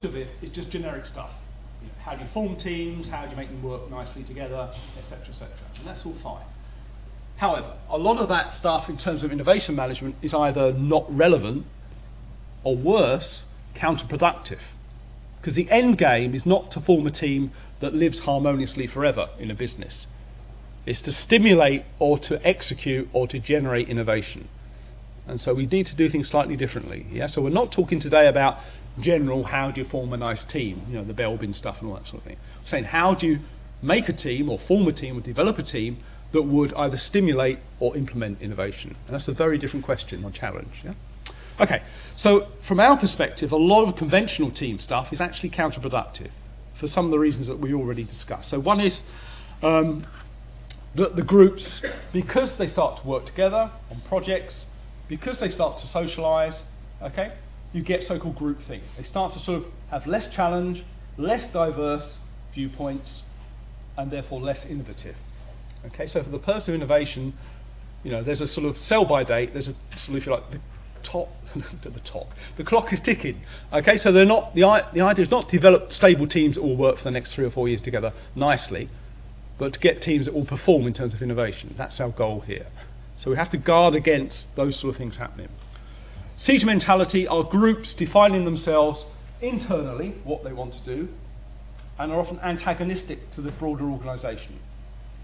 of it is just generic stuff. You know, how do you form teams, how do you make them work nicely together, etc., etc. And that's all fine. However, a lot of that stuff in terms of innovation management is either not relevant or worse, counterproductive. Because the end game is not to form a team that lives harmoniously forever in a business. It's to stimulate or to execute or to generate innovation. And so we need to do things slightly differently. Yeah? So we're not talking today about general, how do you form a nice team, you know, the Belbin stuff and all that sort of thing. We're saying, how do you make a team or form a team or develop a team that would either stimulate or implement innovation? And that's a very different question or challenge. Yeah? Okay, so from our perspective, a lot of conventional team stuff is actually counterproductive for some of the reasons that we already discussed. So one is that the groups, because they start to work together on projects, because they start to socialise, okay, you get so-called groupthink. They start to sort of have less challenge, less diverse viewpoints, and therefore less innovative. Okay, so for the purpose of innovation, you know, there's a sort of sell-by date. There's a sort of, if you like, the clock is ticking. Okay, so they're not. The idea is not to develop stable teams that will work for the next 3 or 4 years together nicely, but to get teams that will perform in terms of innovation. That's our goal here. So we have to guard against those sort of things happening. Siege mentality are groups defining themselves internally, what they want to do, and are often antagonistic to the broader organisation.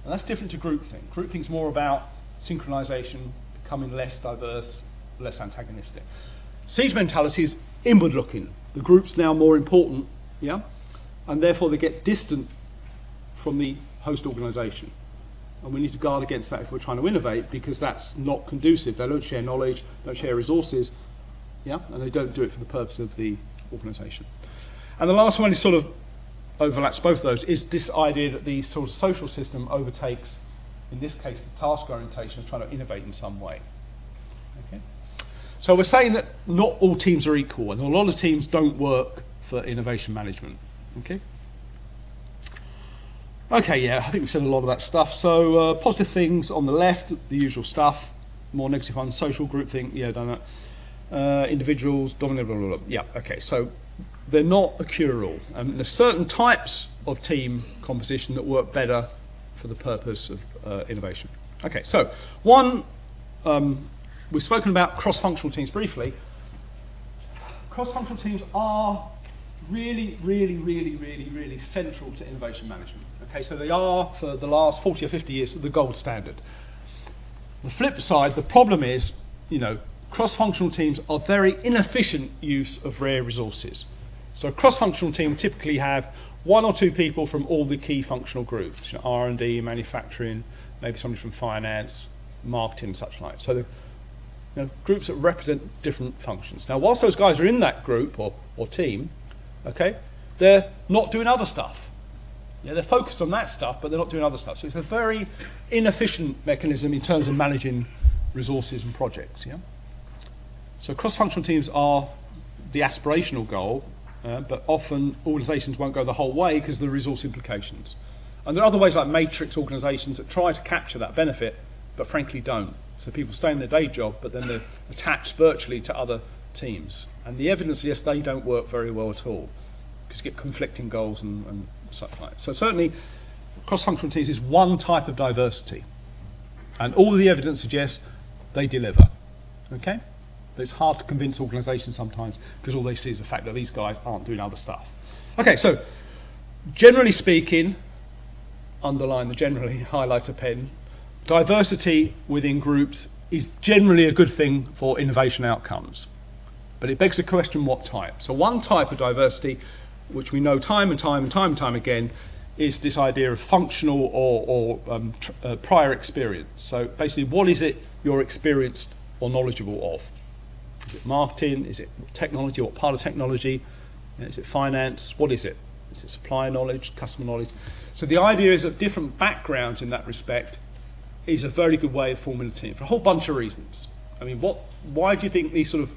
And that's different to groupthink. Groupthink is more about synchronisation, becoming less diverse, less antagonistic. Siege mentality is inward looking. The group's now more important, yeah? And therefore they get distant from the host organisation. And we need to guard against that if we're trying to innovate, because that's not conducive. They don't share knowledge, don't share resources, yeah, and they don't do it for the purpose of the organisation. And the last one is sort of overlaps both of those, is this idea that the sort of social system overtakes, in this case, the task orientation of trying to innovate in some way. Okay? So we're saying that not all teams are equal, and a lot of teams don't work for innovation management. Okay? Okay, yeah, I think we've said a lot of that stuff. So positive things on the left, the usual stuff. More negative ones, social groupthink, yeah, done that. Individuals, dominant, blah, blah, blah. Yeah, okay, so they're not a cure-all. There's certain types of team composition that work better for the purpose of innovation. Okay, so one, we've spoken about cross-functional teams briefly. Cross-functional teams are really central to innovation management. Okay, so they are, for the last 40 or 50 years, the gold standard. The flip side, the problem is, you know, cross-functional teams are very inefficient use of rare resources. So a cross-functional team typically have 1 or 2 people from all the key functional groups, you know, R&D, manufacturing, maybe somebody from finance, marketing, and such like. So the, you know, groups that represent different functions. Now, whilst those guys are in that group or team, okay, they're not doing other stuff. Yeah, they're focused on that stuff, but they're not doing other stuff. So it's a very inefficient mechanism in terms of managing resources and projects. Yeah. So cross-functional teams are the aspirational goal, but often organisations won't go the whole way because of the resource implications. And there are other ways like matrix organisations that try to capture that benefit, but frankly don't. So people stay in their day job, but then they're attached virtually to other teams. And the evidence suggests they don't work very well at all, because you get conflicting goals and such like. So certainly cross-functional teams is one type of diversity. And all of the evidence suggests they deliver. Okay? But it's hard to convince organisations sometimes because all they see is the fact that these guys aren't doing other stuff. Okay, so generally speaking, underline the generally, highlight a pen, diversity within groups is generally a good thing for innovation outcomes. But it begs the question, what type? So one type of diversity, which we know time and time again, is this idea of functional or prior experience. So basically, what is it you're experienced or knowledgeable of? Is it marketing? Is it technology? What part of technology? Is it finance? What is it? Is it supplier knowledge, customer knowledge? So the idea is that different backgrounds in that respect is a very good way of forming a team for a whole bunch of reasons. I mean, why do you think these sort of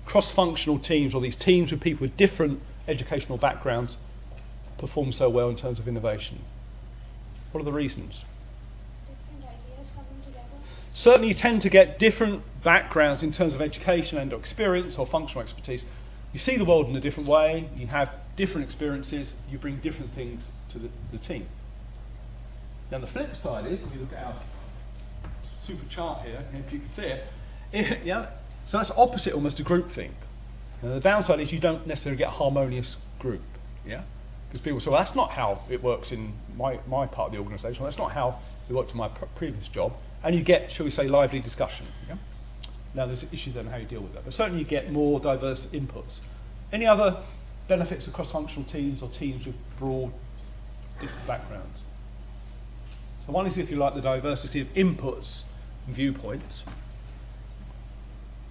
cross-functional teams or these teams with people with different educational backgrounds perform so well in terms of innovation? What are the reasons? Different ideas coming together. Certainly you tend to get different backgrounds in terms of education and experience or functional expertise You see the world in a different way, you have different experiences, you bring different things to the team. Now the flip side is, if you look at our super chart here, if you can see it, yeah, so that's opposite almost to groupthink. Now the downside is you don't necessarily get a harmonious group, yeah? Because people say, well, that's not how it works in my part of the organisation, that's not how it worked in my previous job, and you get, shall we say, lively discussion, yeah? Now there's an issue then how you deal with that, but certainly you get more diverse inputs. Any other benefits of cross-functional teams or teams with broad, different backgrounds? So one is, if you like, the diversity of inputs and viewpoints.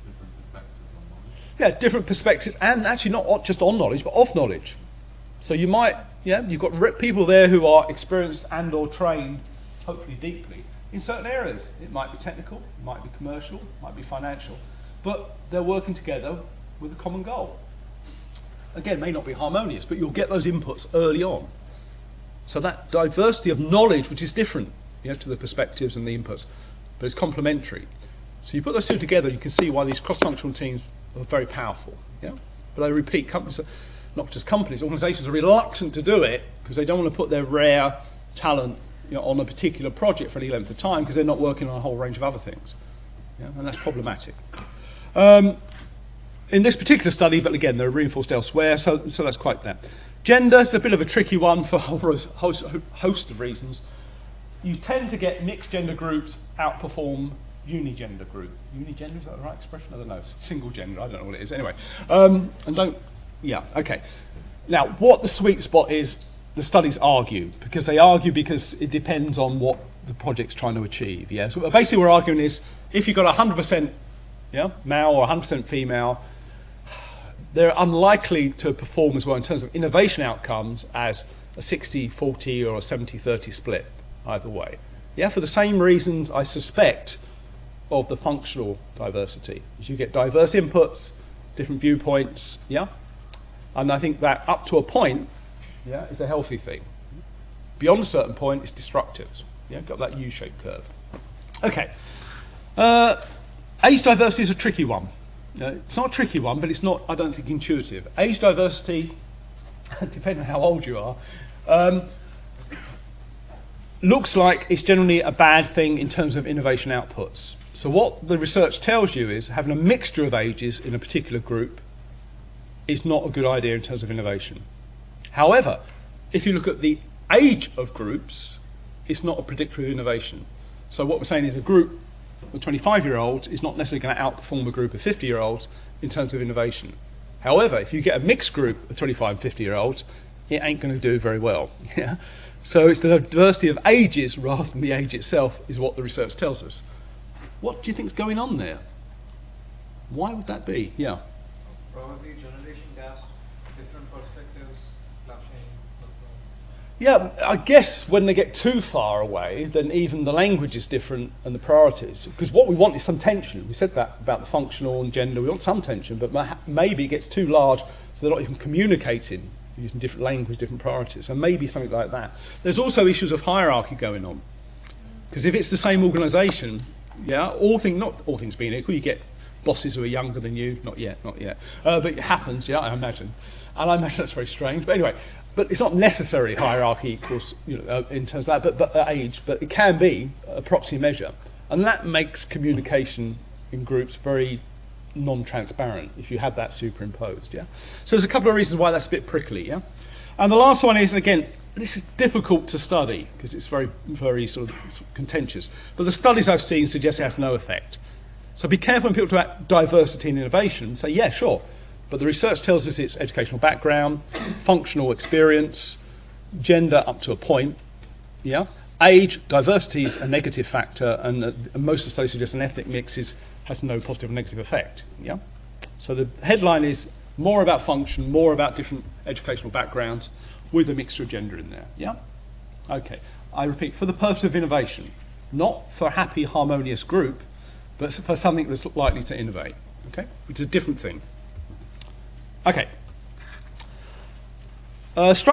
Different perspectives on knowledge. Yeah, different perspectives, and actually not just on knowledge, but of knowledge. So you might, yeah, you've got people there who are experienced and or trained, hopefully deeply, in certain areas. It might be technical, it might be commercial, it might be financial, but they're working together with a common goal. Again, may not be harmonious, but you'll get those inputs early on. So that diversity of knowledge, which is different, you know, to the perspectives and the inputs, but it's complementary. So you put those two together, you can see why these cross-functional teams are very powerful. Yeah? But I repeat, companies, not just companies, organisations are reluctant to do it because they don't want to put their rare talent, you know, on a particular project for any length of time because they're not working on a whole range of other things. Yeah? And that's problematic. In this particular study, but again, they're reinforced elsewhere, so that's quite that. Gender is a bit of a tricky one for a whole host of reasons. You tend to get mixed gender groups outperform unigender group. Unigender, is that the right expression? I don't know. Single gender, I don't know what it is. Anyway, okay. Now, what the sweet spot is, the studies argue, because it depends on what the project's trying to achieve. Yeah. So basically, what we're arguing is if you've got 100% male or 100% female, they're unlikely to perform as well in terms of innovation outcomes as a 60-40 or a 70-30 split, either way. Yeah, for the same reasons, I suspect, of the functional diversity. As you get diverse inputs, different viewpoints, yeah? And I think that up to a point, yeah, is a healthy thing. Beyond a certain point, it's destructive. Yeah, got that U-shaped curve. Okay. Age diversity is a tricky one. It's not a tricky one, but it's not, I don't think, intuitive. Age diversity, depending on how old you are, looks like it's generally a bad thing in terms of innovation outputs. So what the research tells you is having a mixture of ages in a particular group is not a good idea in terms of innovation. However, if you look at the age of groups, it's not a predictor of innovation. So what we're saying is a group of 25-year-olds is not necessarily going to outperform a group of 50-year-olds in terms of innovation. However, if you get a mixed group of 25 and 50-year-olds, it ain't going to do very well. Yeah? So it's the diversity of ages rather than the age itself is what the research tells us. What do you think is going on there? Why would that be? Yeah. Probably generation gaps, different perspectives, clashing. Yeah, I guess when they get too far away, then even the language is different and the priorities. Because what we want is some tension. We said that about the functional and gender. We want some tension, but maybe it gets too large, so they're not even communicating using different language, different priorities. So maybe something like that. There's also issues of hierarchy going on. Because if it's the same organisation, yeah, not all things being equal, you get bosses who are younger than you. Not yet. But it happens, yeah, I imagine. And I imagine that's very strange. But anyway, but it's not necessarily hierarchy equals, in terms of that, but age. But it can be a proxy measure, and that makes communication in groups very non-transparent if you have that superimposed. Yeah. So there's a couple of reasons why that's a bit prickly. Yeah. And the last one is, again, this is difficult to study because it's very, very sort of contentious. But the studies I've seen suggest it has no effect. So be careful when people talk about diversity and innovation. Say, yeah, sure. But the research tells us it's educational background, functional experience, gender up to a point. Yeah. Age, diversity is a negative factor, and most of the studies suggest an ethnic mix has no positive or negative effect. Yeah. So the headline is more about function, more about different educational backgrounds, with a mixture of gender in there. Yeah? Okay. I repeat, for the purpose of innovation, not for a happy, harmonious group, but for something that's likely to innovate. Okay? It's a different thing. Okay.